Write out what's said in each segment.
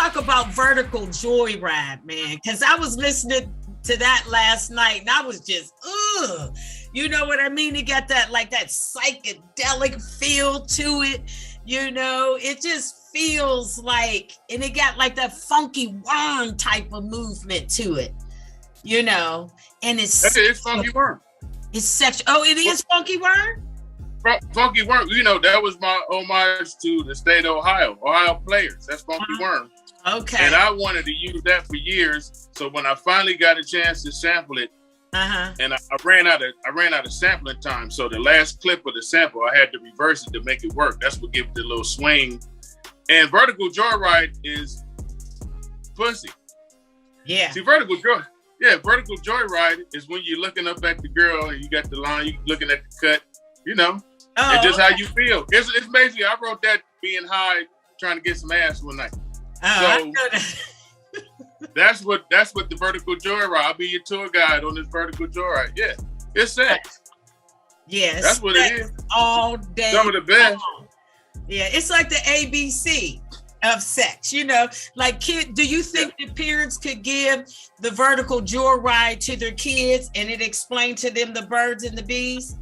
talk about Vertical Joyride, man, because I was listening to that last night and I was just, ugh. You know what I mean? It got that like that psychedelic feel to it. You know, it just feels like, and it got like that funky worm type of movement to it. You know, and it's funky worm. It's sexual. Oh, it is funky worm. Funky worm. You know, that was my homage to the state of Ohio Players. That's funky worm. Okay. And I wanted to use that for years. So when I finally got a chance to sample it, and I ran out of sampling time. So the last clip of the sample, I had to reverse it to make it work. That's what gave it the little swing. And Vertical Joyride is pussy. Yeah. See, Vertical Joyride is when you're looking up at the girl and you got the line, you looking at the cut, you know, and just how you feel. It's basically, I wrote that being high, trying to get some ass one night. Oh, so that's what the Vertical Joyride. I'll be your tour guide on this Vertical Joyride. Yeah, it's sex. Yes, that's what it is. All day. Some of the best. Yeah, it's like the ABC of sex, you know. Like, do you think that parents could give the Vertical Joyride to their kids and it explain to them the birds and the bees?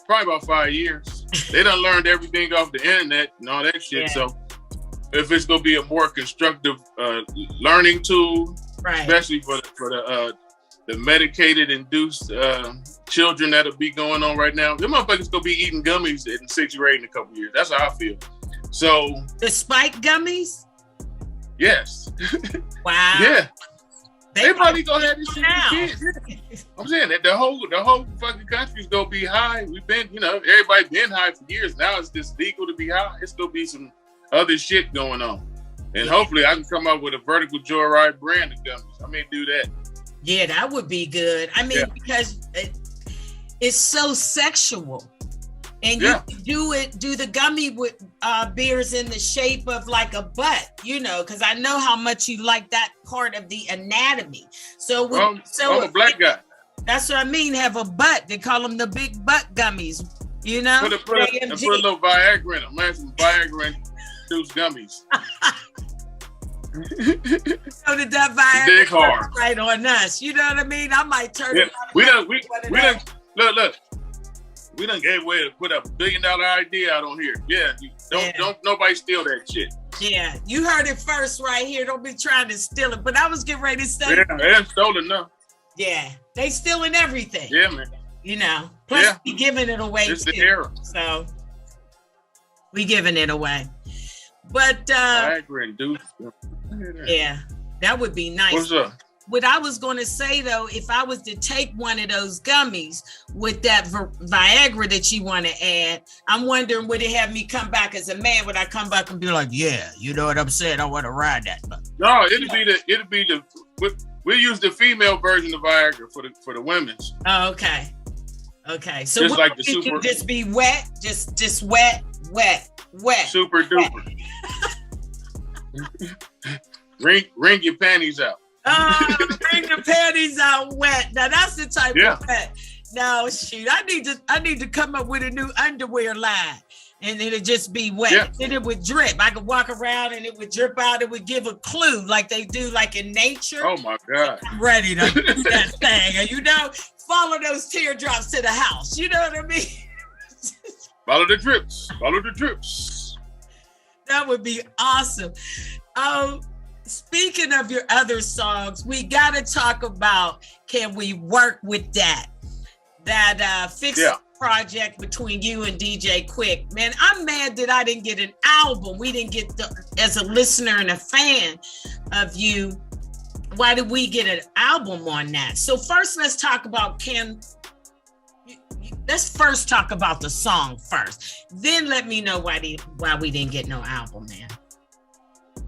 Probably about 5 years. They done learned everything off the internet and all that shit. Yeah. So if it's gonna be a more constructive learning tool, right, especially for the medicated induced children that'll be going on right now, them motherfuckers gonna be eating gummies in 6th grade in a couple years. That's how I feel. So the spike gummies? Yes. Wow. Yeah. They probably gonna have this shit for kids. I'm saying that the whole fucking country's gonna be high. We've been, you know, everybody been high for years. Now it's just legal to be high. It's gonna be some other shit going on. And hopefully I can come up with a Vertical Joyride brand of gummies. I may do that. Yeah, that would be good. I mean, because it's so sexual. And you can do the gummy with beers in the shape of like a butt, you know, because I know how much you like that part of the anatomy. So, I'm a black guy. That's what I mean. Have a butt. They call them the big butt gummies, you know. Put a little Viagra in them. Man, some Viagra induced gummies. So did that Viagra right on us? You know what I mean? I might turn it on. We done look. We done gave away to put a $1 billion idea out on here. Yeah, don't nobody steal that shit. Yeah, you heard it first right here. Don't be trying to steal it. But I was getting ready to say. Yeah, they ain't stolen enough. Yeah, they stealing everything. Yeah, man. You know, plus we giving it away it's too. The era. So we giving it away. But yeah, that would be nice. What's up? What I was going to say, though, if I was to take one of those gummies with that Viagra that you want to add, I'm wondering, would it have me come back as a man? Would I come back and be like, yeah, you know what I'm saying? I want to ride that. No, it'll be the we'll use the female version of Viagra for the women's. Oh, okay. Okay. So just like the super, can just be wet, just wet. Super duper. Wring your panties out. Bring the panties out wet. Now that's the type of wet. Now shoot, I need to come up with a new underwear line, and it'll just be wet. Yeah. Then it would drip. I could walk around and it would drip out. It would give a clue, like they do, like in nature. Oh my God! I'm ready to do that thing, and you know, follow those teardrops to the house. You know what I mean? Follow the drips. Follow the drips. That would be awesome. Speaking of your other songs, we got to talk about Can We Work With That? That fixed project between you and DJ Quick. Man, I'm mad that I didn't get an album. We didn't get as a listener and a fan of you. Why did we get an album on that? So first, let's talk about let's first talk about the song first. Then let me know why we didn't get no album, man.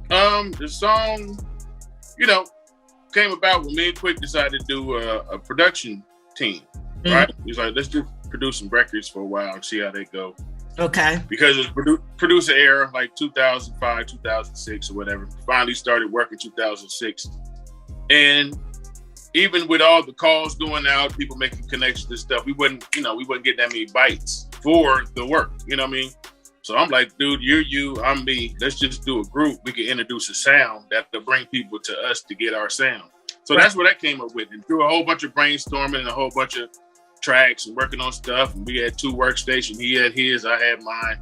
The song, you know, came about when me and Quick decided to do a production team, right? He's like, let's produce some records for a while and see how they go. Okay. Because it's producer era, like 2005, 2006 or whatever. Finally started working 2006. And even with all the calls going out, people making connections and stuff, we wasn't getting that many bites for the work, you know what I mean? So I'm like, dude, you're you, I'm me. Let's just do a group. We can introduce a sound that'll bring people to us to get our sound. So that's what I came up with. And through a whole bunch of brainstorming and a whole bunch of tracks and working on stuff. And we had 2 workstations. He had his, I had mine.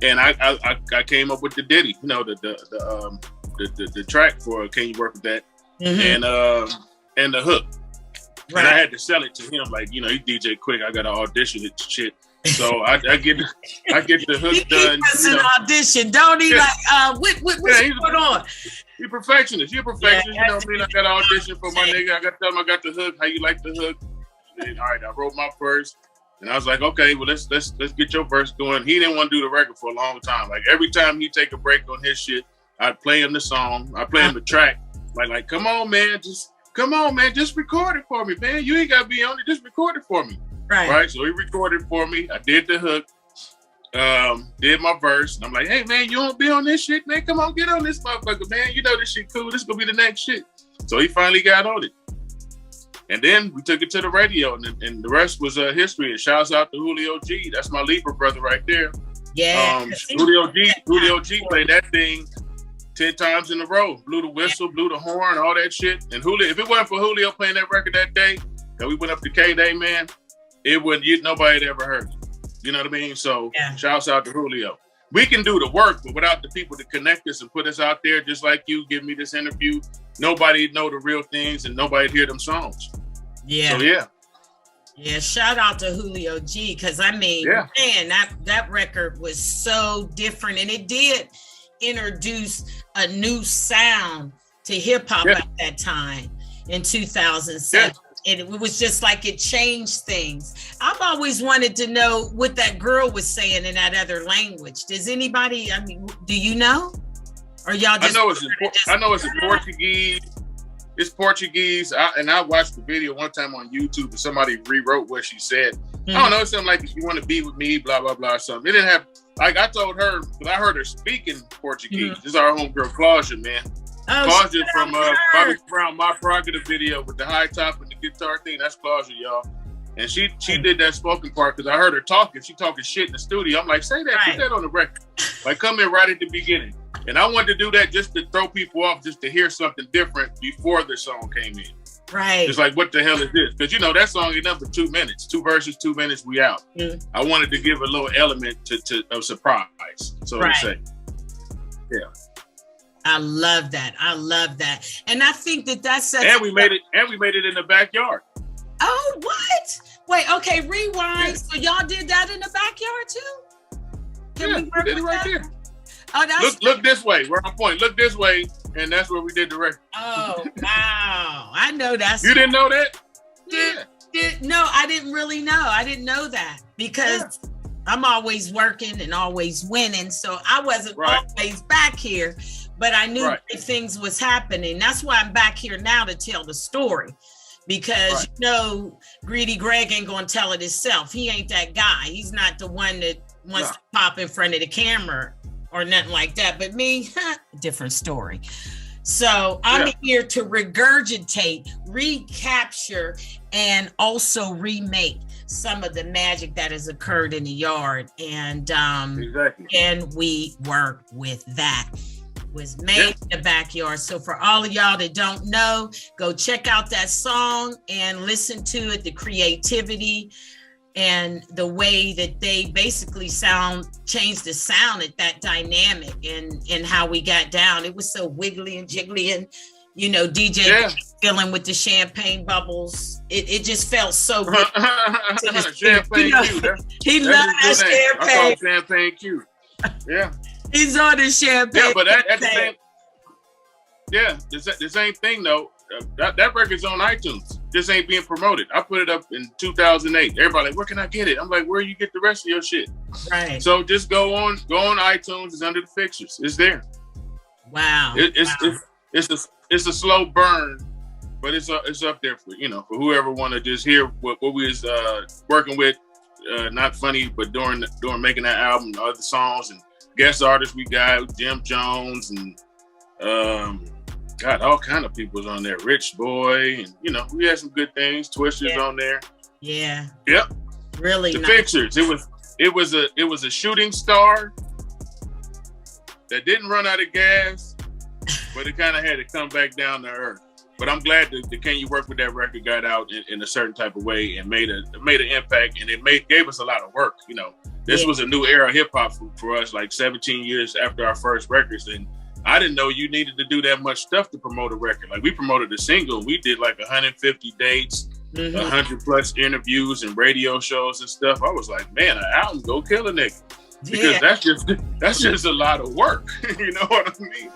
And I came up with the ditty, you know, the track for Can You Work With That? Mm-hmm. And the hook. Right. And I had to sell it to him, like, you know, he DJ quick. I got to audition it shit. So I get the hook done. He an audition, don't he? Like, what's going on? He's a perfectionist. You're a perfectionist. You know what I mean? I got to audition for my nigga. I got to tell him I got the hook. How you like the hook? And, all right, I wrote my verse, and I was like, okay, well let's get your verse going. He didn't want to do the record for a long time. Like every time he take a break on his shit, I'd play him the song. I play him the track. Like, come on, man, just record it for me, man. You ain't gotta be on it. Just record it for me. Right. So he recorded for me. I did the hook, did my verse. And I'm like, hey, man, you won't be on this shit, man. Come on, get on this motherfucker, man. You know this shit cool. This is going to be the next shit. So he finally got on it. And then we took it to the radio, and the rest was history. And shouts out to Julio G. That's my Libra brother right there. Yeah. Julio G played that thing 10 times in a row. Blew the whistle, blew the horn, all that shit. And Julio, if it wasn't for Julio playing that record that day, that we went up to K-Day, man, it wouldn't, nobody had ever heard it. You know what I mean? So shouts out to Julio. We can do the work, but without the people to connect us and put us out there, just like you give me this interview, nobody know the real things and nobody hear them songs. Yeah. So yeah, shout out to Julio G, because I mean, man, that record was so different, and it did introduce a new sound to hip hop at that time in 2007. It was just like it changed things. I've always wanted to know what that girl was saying in that other language. Does anybody? I mean, do you know? Or y'all just? I know it's in Portuguese. It's Portuguese. I watched the video one time on YouTube, and somebody rewrote what she said. I don't know, something like, if you want to be with me, blah blah blah, or something. It didn't have, like, I told her, because I heard her speaking Portuguese. This is our homegirl Claudia, man. Claudia from Bobby Brown, My Prerogative video with the high top and the guitar thing. That's Claudia, y'all. And she did that spoken part, because I heard her talking. She talking shit in the studio. I'm like, say that, put that on the record. Like, come in right at the beginning. And I wanted to do that just to throw people off, just to hear something different before the song came in. Right. It's like, what the hell is this? Because, you know, that song ain't nothing but 2 minutes. 2 verses, 2 minutes, we out. I wanted to give a little element of surprise, so to say. Yeah. I love that. And I think that's and we made it in the backyard. Oh, what? Wait, okay, rewind. Yeah. So y'all did that in the backyard too? We did it right there. Oh, that's look this way. We're on point. Look this way, and that's where we did the record. Oh, wow. I know that's. You didn't know that? No, I didn't really know. I didn't know that, because I'm always working and always winning, so I wasn't always back here. But I knew things was happening. That's why I'm back here now to tell the story. Because, you know, Greedy Greg ain't going to tell it himself. He ain't that guy. He's not the one that wants to pop in front of the camera or nothing like that. But me, different story. So I'm here to regurgitate, recapture, and also remake some of the magic that has occurred in the yard. And and we work with that. Was made in the backyard. So for all of y'all that don't know, go check out that song and listen to it, the creativity and the way that they basically changed the sound at that dynamic and how we got down. It was so wiggly and jiggly, and, you know, DJ filling with the champagne bubbles. It just felt so good. Champagne Q. He loved that champagne. I call it Champagne Q. Yeah. He's on the champagne. Yeah, but at the same, the same thing though. That record's on iTunes. Just ain't being promoted. I put it up in 2008. Everybody like, where can I get it? I'm like, where you get the rest of your shit? Right. So just go on iTunes. It's under the fixtures. It's there. Wow. It's a slow burn, but it's up there for whoever want to just hear what we was working with. Not funny, but during making that album, other songs and guest artists we got, Jim Jones and all kind of people's on there. Rich Boy, and we had some good things. Twisters on there. Yeah. Yep. Really. The nice. Fixers. It was a shooting star that didn't run out of gas, but it kind of had to come back down to earth. But I'm glad that the Can You Work With That record got out in a certain type of way and made an impact, and it gave us a lot of work. You know, this was a new era of hip hop for us, like 17 years after our first records, and I didn't know you needed to do that much stuff to promote a record. Like we promoted a single, we did like 150 dates, 100 plus interviews and radio shows and stuff. I was like, man, an album go kill a nigga, because that's just a lot of work. You know what I mean?